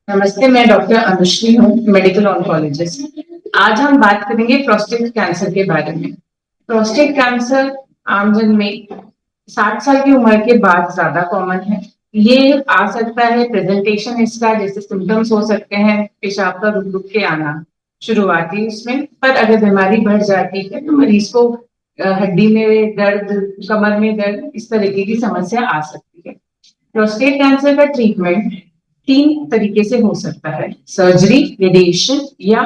नमस्ते, मैं डॉक्टर अनुश्री हूँ, मेडिकल ऑन्कोलॉजिस्ट। आज हम बात करेंगे प्रोस्टेट कैंसर के बारे में। प्रोस्टेट कैंसर आमजन में 60 साल की उम्र के बाद ज्यादा कॉमन है। ये आ सकता है, प्रेजेंटेशन इसका जैसे सिम्टम्स हो सकते हैं, पेशाब का रुक रुक के आना शुरुआती उसमें, पर अगर बीमारी बढ़ जाती है तो मरीज को हड्डी में दर्द, कमर में दर्द, इस तरीके की समस्या आ सकती है। प्रोस्टेट कैंसर का ट्रीटमेंट 3 तरीके से हो सकता है: सर्जरी, रेडिएशन या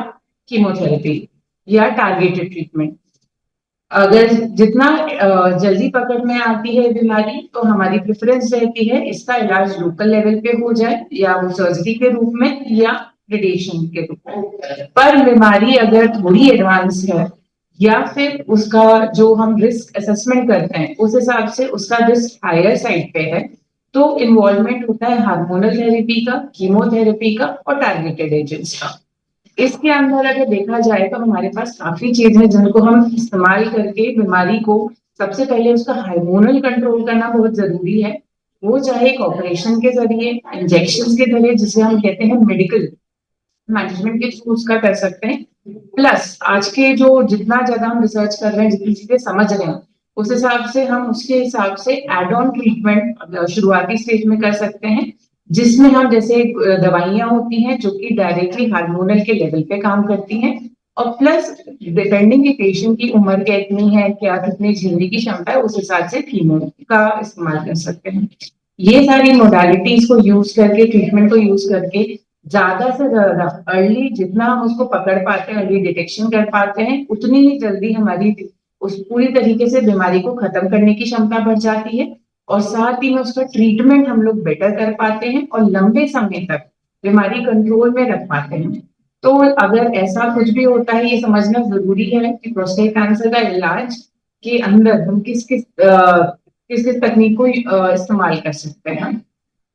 कीमोथेरेपी या टारगेटेड ट्रीटमेंट। अगर जितना जल्दी पकड़ में आती है बीमारी तो हमारी प्रेफरेंस रहती है इसका इलाज लोकल लेवल पे हो जाए, या वो सर्जरी के रूप में या रेडिएशन के रूप में। पर बीमारी अगर थोड़ी एडवांस है या फिर उसका जो हम रिस्क असेसमेंट करते हैं उस हिसाब से उसका रिस्क हायर साइड पे है, तो इन्वॉल्वमेंट होता है हार्मोनल थेरेपी का, कीमोथेरेपी का और टारगेटेड एजेंट्स का। इसके अंदर अगर देखा जाए तो हमारे पास काफी चीज है जिनको हम इस्तेमाल करके बीमारी को, सबसे पहले उसका हार्मोनल कंट्रोल करना बहुत जरूरी है। वो चाहे एक ऑपरेशन के जरिए, इंजेक्शन के जरिए, जिसे हम कहते हैं मेडिकल मैनेजमेंट के थ्रू उसका कर सकते हैं। प्लस आज के जो जितना ज्यादा हम रिसर्च कर रहे हैं, जितनी चीजें समझ रहे हैं, उस हिसाब से हम उसके हिसाब से एड ऑन ट्रीटमेंट शुरुआती स्टेज में कर सकते हैं, जिसमें हम जैसे दवाइयां होती हैं जो कि डायरेक्टली हार्मोनल के लेवल पे काम करती हैं, और प्लस डिपेंडिंग की पेशेंट की उम्र कितनी है, क्या कितनी झेलने की क्षमता है, उस हिसाब से कीमो का इस्तेमाल कर सकते हैं। ये सारी मोडालिटीज को यूज करके, ट्रीटमेंट को यूज करके ज्यादा से ज्यादा अर्ली जितना हम उसको पकड़ पाते हैं, अर्ली डिटेक्शन कर पाते हैं, उतनी ही जल्दी हमारी उस पूरी तरीके से बीमारी को खत्म करने की क्षमता बढ़ जाती है, और साथ ही में उसका ट्रीटमेंट हम लोग बेटर कर पाते हैं और लंबे समय तक बीमारी कंट्रोल में रख पाते हैं। तो अगर ऐसा कुछ भी होता है, ये समझना जरूरी है कि प्रोस्टेट कैंसर का इलाज के अंदर हम किस किस तकनीक को इस्तेमाल कर सकते हैं।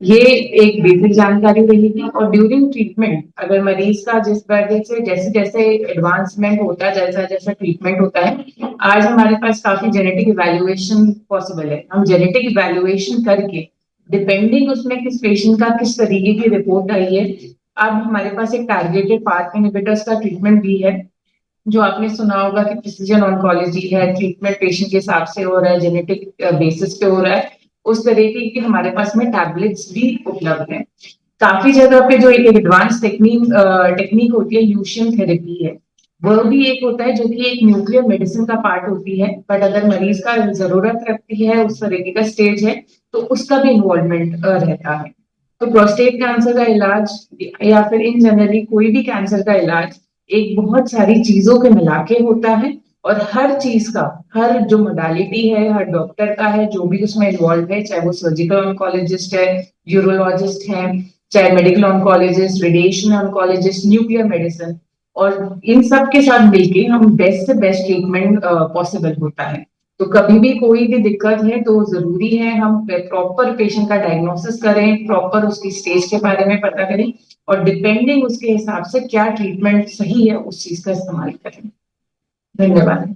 ये एक बेसिक जानकारी रहेगी, और ड्यूरिंग ट्रीटमेंट अगर मरीज का जिस वजह से जैसे जैसे एडवांसमेंट होता है, जैसा जैसा ट्रीटमेंट होता है, आज हमारे पास काफी जेनेटिक इवैल्यूएशन पॉसिबल है। हम जेनेटिक इवैल्यूएशन करके, डिपेंडिंग उसमें किस पेशेंट का किस तरीके की रिपोर्ट आई है, अब हमारे पास एक टारगेटेड पाथ इनहिबिटर्स का ट्रीटमेंट भी है, जो आपने सुना होगा कि प्रिसीजन ऑन्कोलॉजी है, ट्रीटमेंट पेशेंट के हिसाब से हो रहा है, जेनेटिक बेसिस पे हो रहा है। उस तरीके की हमारे पास में टैबलेट्स भी उपलब्ध हैं। काफी जगह पे जो एक एडवांस टेक्निक होती है, ल्यूशियन थेरेपी है, वो भी एक होता है जो कि एक न्यूक्लियर मेडिसिन का पार्ट होती है। बट अगर मरीज का जरूरत रखती है, उस तरीके का स्टेज है, तो उसका भी इन्वॉल्वमेंट रहता है। तो प्रोस्टेट कैंसर का इलाज या फिर इन जनरली कोई भी कैंसर का इलाज एक बहुत सारी चीजों के मिलाके होता है, और हर चीज का, हर जो मोडालिटी है, हर डॉक्टर का है जो भी उसमें इन्वॉल्व है, चाहे वो सर्जिकल ऑन्कोलॉजिस्ट है, यूरोलॉजिस्ट है, चाहे medical oncologist, radiation oncologist, nuclear medicine, और इन सब के साथ मिलके हम बेस्ट से बेस्ट ट्रीटमेंट पॉसिबल होता है। तो कभी भी कोई भी दिक्कत है तो जरूरी है हम प्रॉपर पेशेंट का डायग्नोसिस करें, प्रॉपर उसकी स्टेज के बारे में पता करें, और डिपेंडिंग उसके हिसाब से क्या ट्रीटमेंट सही है उस चीज का इस्तेमाल करें। धन्यवाद।